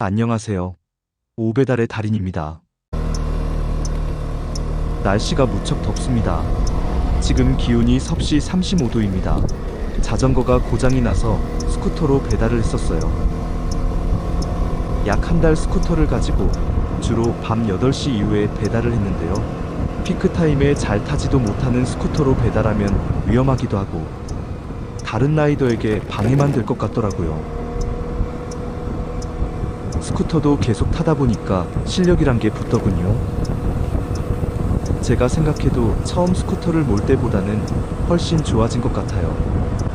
안녕하세요. 오배달의 달인입니다. 날씨가 무척 덥습니다. 지금 기온이 섭씨 35도입니다. 자전거가 고장이 나서 스쿠터로 배달을 했었어요. 약 한 달 스쿠터를 가지고 주로 밤 8시 이후에 배달을 했는데요. 피크타임에 잘 타지도 못하는 스쿠터로 배달하면 위험하기도 하고 다른 라이더에게 방해만 될 것 같더라고요. 스쿠터도 계속 타다 보니까 실력이란 게 붙더군요. 제가 생각해도 처음 스쿠터를 몰 때보다는 훨씬 좋아진 것 같아요.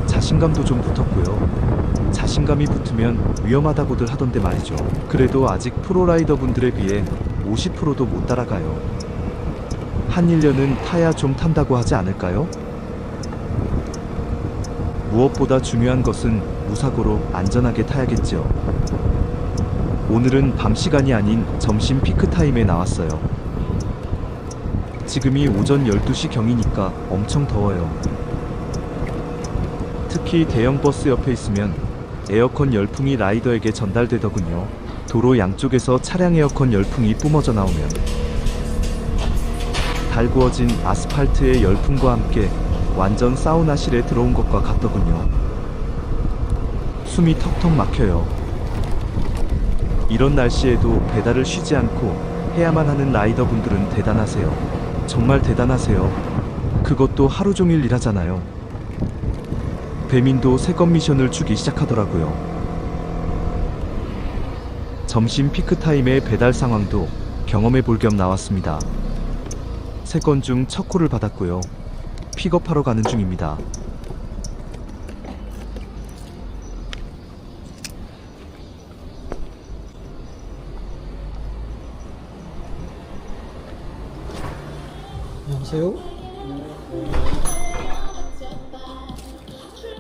자신감도 좀 붙었고요. 자신감이 붙으면 위험하다고들 하던데 말이죠. 그래도 아직 프로라이더 분들에 비해 50%도 못 따라가요. 한 1년은 타야 좀 탄다고 하지 않을까요? 무엇보다 중요한 것은 무사고로 안전하게 타야겠죠. 오늘은 밤 시간이 아닌 점심 피크타임에 나왔어요. 지금이 오전 12시 경이니까 엄청 더워요. 특히 대형 버스 옆에 있으면 에어컨 열풍이 라이더에게 전달되더군요. 도로 양쪽에서 차량 에어컨 열풍이 뿜어져 나오면 달구어진 아스팔트의 열풍과 함께 완전 사우나실에 들어온 것과 같더군요. 숨이 턱턱 막혀요. 이런 날씨에도 배달을 쉬지 않고 해야만 하는 라이더분들은 대단하세요. 정말 대단하세요. 그것도 하루 종일 일하잖아요. 배민도 세건 미션을 주기 시작하더라고요. 점심 피크타임의 배달 상황도 경험해 볼 겸 나왔습니다. 3건 중 첫 콜을 받았고요. 픽업하러 가는 중입니다. 안녕하세요.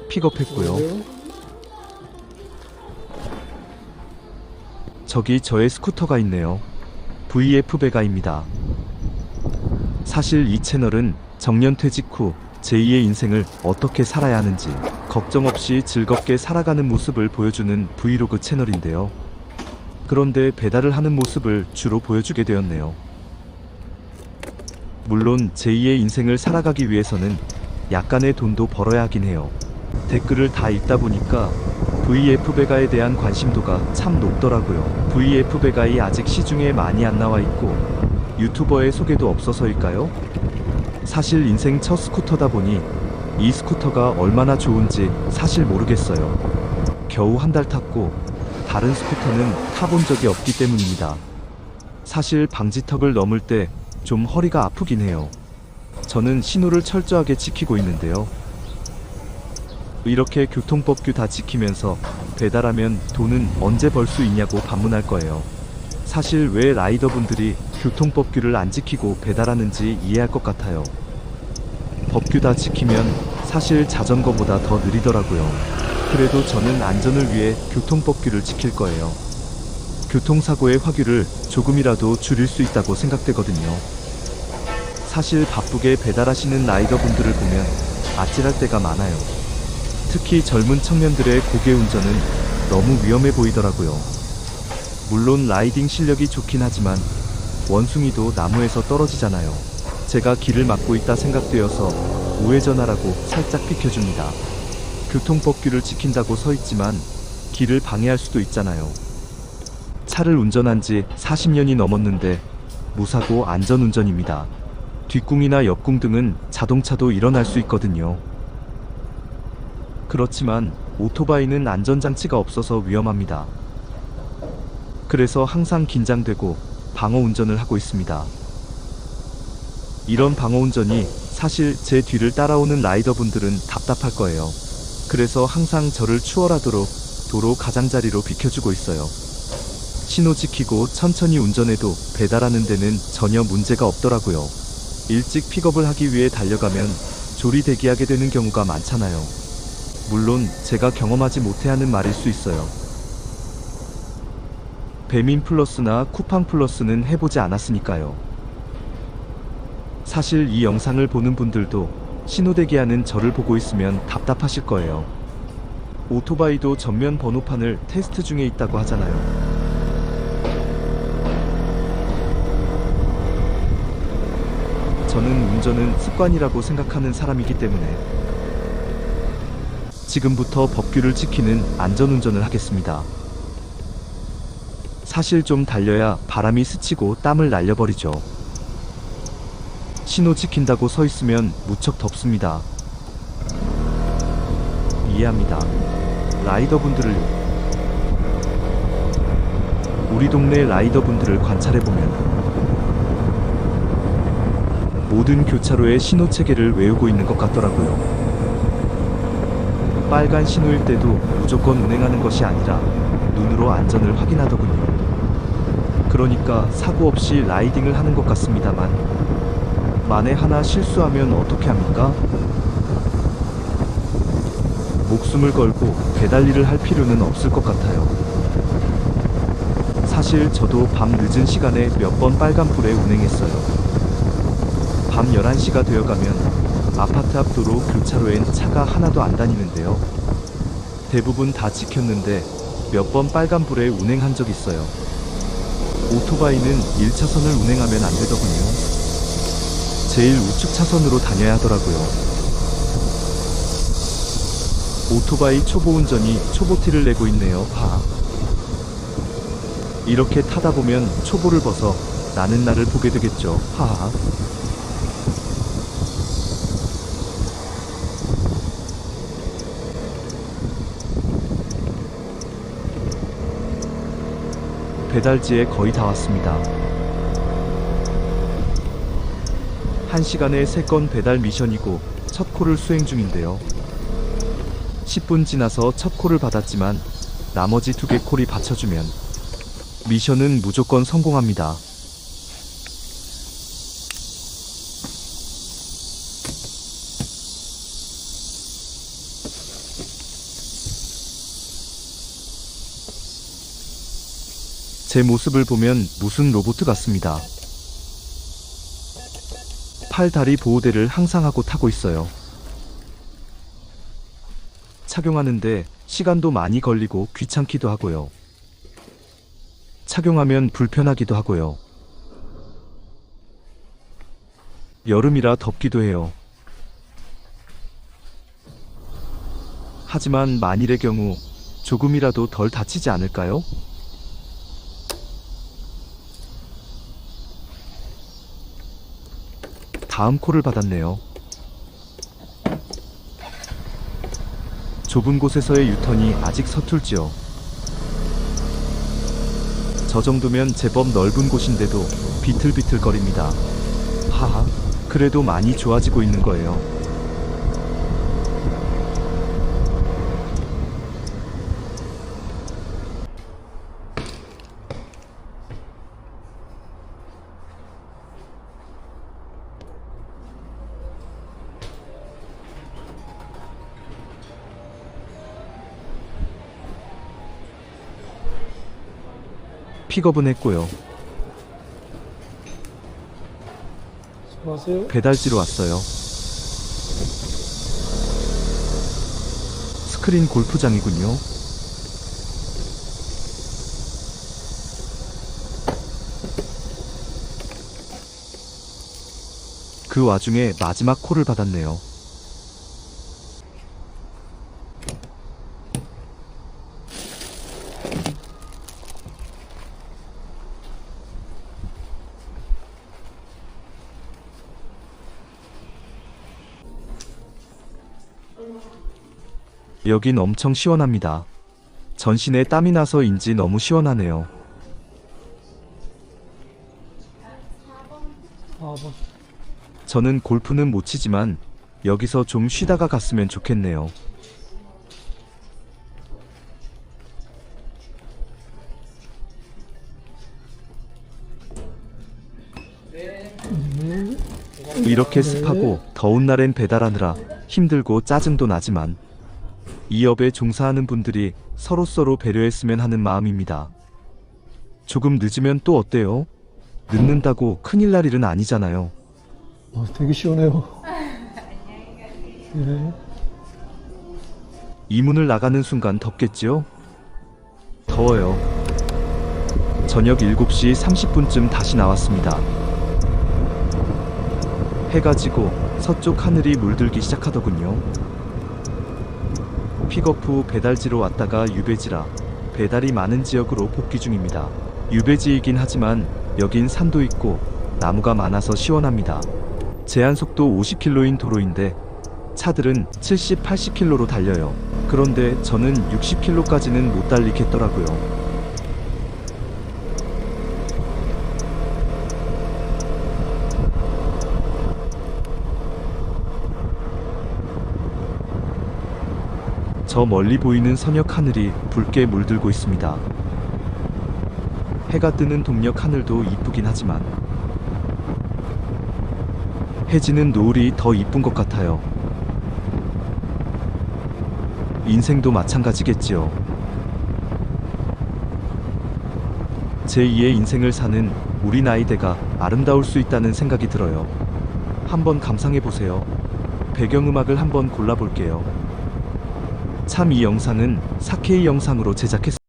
픽업했고요. 저기 저의 스쿠터가 있네요. VF배가입니다. 사실 이 채널은 정년퇴직 후 제2의 인생을 어떻게 살아야 하는지 걱정 없이 즐겁게 살아가는 모습을 보여주는 브이로그 채널인데요. 그런데 배달을 하는 모습을 주로 보여주게 되었네요. 물론 제2의 인생을 살아가기 위해서는 약간의 돈도 벌어야 하긴 해요. 댓글을 다 읽다 보니까 VF배가에 대한 관심도가 참 높더라고요. VF배가이 아직 시중에 많이 안 나와 있고 유튜버의 소개도 없어서일까요? 사실 인생 첫 스쿠터다 보니 이 스쿠터가 얼마나 좋은지 사실 모르겠어요. 겨우 한 달 탔고 다른 스쿠터는 타본 적이 없기 때문입니다. 사실 방지턱을 넘을 때 좀 허리가 아프긴 해요. 저는 신호를 철저하게 지키고 있는데요. 이렇게 교통법규 다 지키면서 배달하면 돈은 언제 벌 수 있냐고 반문할 거예요. 사실 왜 라이더분들이 교통법규를 안 지키고 배달하는지 이해할 것 같아요. 법규 다 지키면 사실 자전거보다 더 느리더라고요. 그래도 저는 안전을 위해 교통법규를 지킬 거예요. 교통사고의 화규를 조금이라도 줄일 수 있다고 생각되거든요. 사실 바쁘게 배달하시는 라이더분들을 보면 아찔할 때가 많아요. 특히 젊은 청년들의 고개 운전은 너무 위험해 보이더라고요. 물론 라이딩 실력이 좋긴 하지만 원숭이도 나무에서 떨어지잖아요. 제가 길을 막고 있다 생각되어서 우회전하라고 살짝 비켜줍니다. 교통법규를 지킨다고 서 있지만 길을 방해할 수도 있잖아요. 차를 운전한 지 40년이 넘었는데 무사고 안전운전입니다. 뒷궁이나 옆궁 등은 자동차도 일어날 수 있거든요. 그렇지만 오토바이는 안전장치가 없어서 위험합니다. 그래서 항상 긴장되고 방어운전을 하고 있습니다. 이런 방어운전이 사실 제 뒤를 따라오는 라이더분들은 답답할 거예요. 그래서 항상 저를 추월하도록 도로 가장자리로 비켜주고 있어요. 신호 지키고 천천히 운전해도 배달하는 데는 전혀 문제가 없더라고요. 일찍 픽업을 하기 위해 달려가면 조리 대기하게 되는 경우가 많잖아요. 물론 제가 경험하지 못해 하는 말일 수 있어요. 배민 플러스나 쿠팡 플러스는 해보지 않았으니까요. 사실 이 영상을 보는 분들도 신호대기하는 저를 보고 있으면 답답하실 거예요. 오토바이도 전면 번호판을 테스트 중에 있다고 하잖아요. 저는 운전은 습관이라고 생각하는 사람이기 때문에 지금부터 법규를 지키는 안전운전을 하겠습니다. 사실 좀 달려야 바람이 스치고 땀을 날려버리죠. 신호 지킨다고 서 있으면 무척 덥습니다. 이해합니다. 라이더분들을 우리 동네 라이더분들을 관찰해보면 모든 교차로의 신호 체계를 외우고 있는 것 같더라고요. 빨간 신호일 때도 무조건 운행하는 것이 아니라 눈으로 안전을 확인하더군요. 그러니까 사고 없이 라이딩을 하는 것 같습니다만 만에 하나 실수하면 어떻게 합니까? 목숨을 걸고 배달일을 할 필요는 없을 것 같아요. 사실 저도 밤 늦은 시간에 몇 번 빨간불에 운행했어요. 밤 11시가 되어가면 아파트 앞 도로 교차로엔 차가 하나도 안 다니는데요. 대부분 다 지켰는데 몇 번 빨간불에 운행한 적 있어요. 오토바이는 1차선을 운행하면 안 되더군요. 제일 우측 차선으로 다녀야 하더라고요. 오토바이 초보 운전이 초보티를 내고 있네요. 이렇게 타다 보면 초보를 벗어 나는 나를 보게 되겠죠. 하하. 배달지에 거의 다 왔습니다. 1시간에 3건 배달 미션이고 첫 콜을 수행 중인데요. 10분 지나서 첫 콜을 받았지만 나머지 2개 콜이 받쳐주면 미션은 무조건 성공합니다. 제 모습을 보면 무슨 로봇 같습니다. 팔, 다리 보호대를 항상 하고 타고 있어요. 착용하는데 시간도 많이 걸리고 귀찮기도 하고요. 착용하면 불편하기도 하고요. 여름이라 덥기도 해요. 하지만 만일의 경우 조금이라도 덜 다치지 않을까요? 다음 콜을 받았네요. 좁은 곳에서의 유턴이 아직 서툴지요. 저 정도면 제법 넓은 곳인데도 비틀비틀거립니다. 하하, 그래도 많이 좋아지고 있는 거예요. 픽업은 했고요. 수고하세요. 배달지로 왔어요. 스크린 골프장이군요. 그 와중에 마지막 콜을 받았네요. 여긴 엄청 시원합니다. 전신에 땀이 나서인지 너무 시원하네요. 4번. 저는 골프는 못 치지만 여기서 좀 쉬다가 갔으면 좋겠네요. 이렇게 습하고 더운 날엔 배달하느라 힘들고 짜증도 나지만 이 업에 종사하는 분들이 서로서로 배려했으면 하는 마음입니다. 조금 늦으면 또 어때요? 늦는다고 큰일 날 일은 아니잖아요. 되게 시원해요. 네. 이 문을 나가는 순간 덥겠지요? 더워요. 저녁 7시 30분쯤 다시 나왔습니다. 해가 지고 서쪽 하늘이 물들기 시작하더군요. 픽업 후 배달지로 왔다가 유배지라 배달이 많은 지역으로 복귀 중입니다. 유배지이긴 하지만 여긴 산도 있고 나무가 많아서 시원합니다. 제한 속도 50km인 도로인데 차들은 70, 80km로 달려요. 그런데 저는 60km까지는 못 달리겠더라고요. 저 멀리 보이는 선역 하늘이 붉게 물들고 있습니다. 해가 뜨는 동력 하늘도 이쁘긴 하지만 해지는 노을이 더 이쁜 것 같아요. 인생도 마찬가지겠지요. 제2의 인생을 사는 우리 나이대가 아름다울 수 있다는 생각이 들어요. 한번 감상해보세요. 배경음악을 한번 골라볼게요. 참 이 영상은 4K 영상으로 제작했습니다.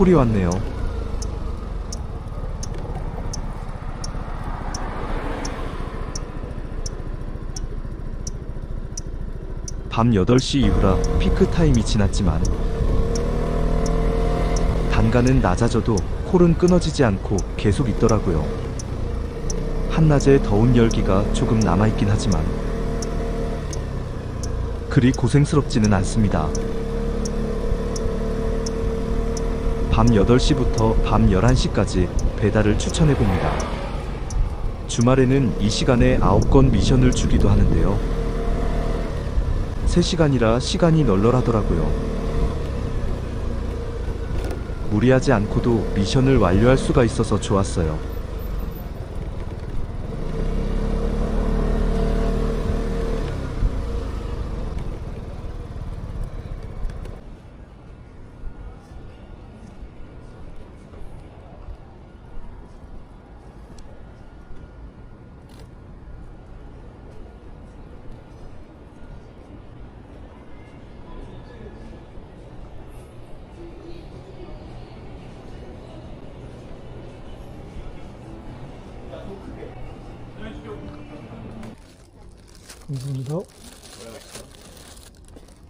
콜이 왔네요. 밤 8시 이후라 피크 타임이 지났지만 단가는 낮아져도 콜은 끊어지지 않고 계속 있더라고요. 한낮에 더운 열기가 조금 남아있긴 하지만 그리 고생스럽지는 않습니다. 밤 8시부터 밤 11시까지 배달을 추천해봅니다. 주말에는 이 시간에 9건 미션을 주기도 하는데요. 3시간이라 시간이 널널하더라고요. 무리하지 않고도 미션을 완료할 수가 있어서 좋았어요. 감사합니다.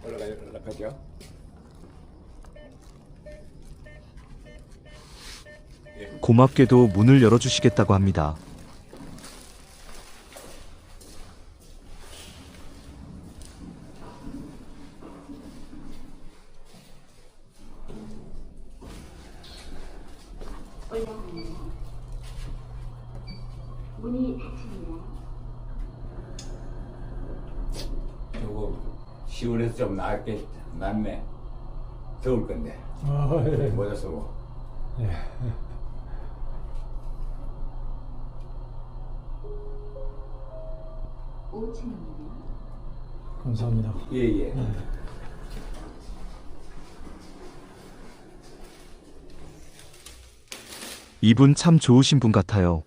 올라가죠. 고맙게도 문을 열어주시겠다고 합니다. 문이 닫힙니다. 요거 시원해서 좀 낫네. 더울 건데. 아, 예. 모자 쓰고. 예. 오층입니다 감사합니다. 예예. 이분 참 좋으신 분 같아요.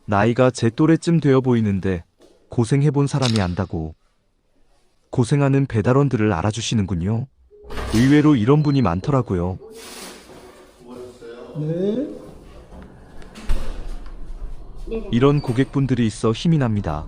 나이가 제 또래쯤 되어 보이는데 고생해본 사람이 안다고. 고생하는 배달원들을 알아주시는군요. 의외로 이런 분이 많더라고요. 네. 네. 이런 고객분들이 있어 힘이 납니다.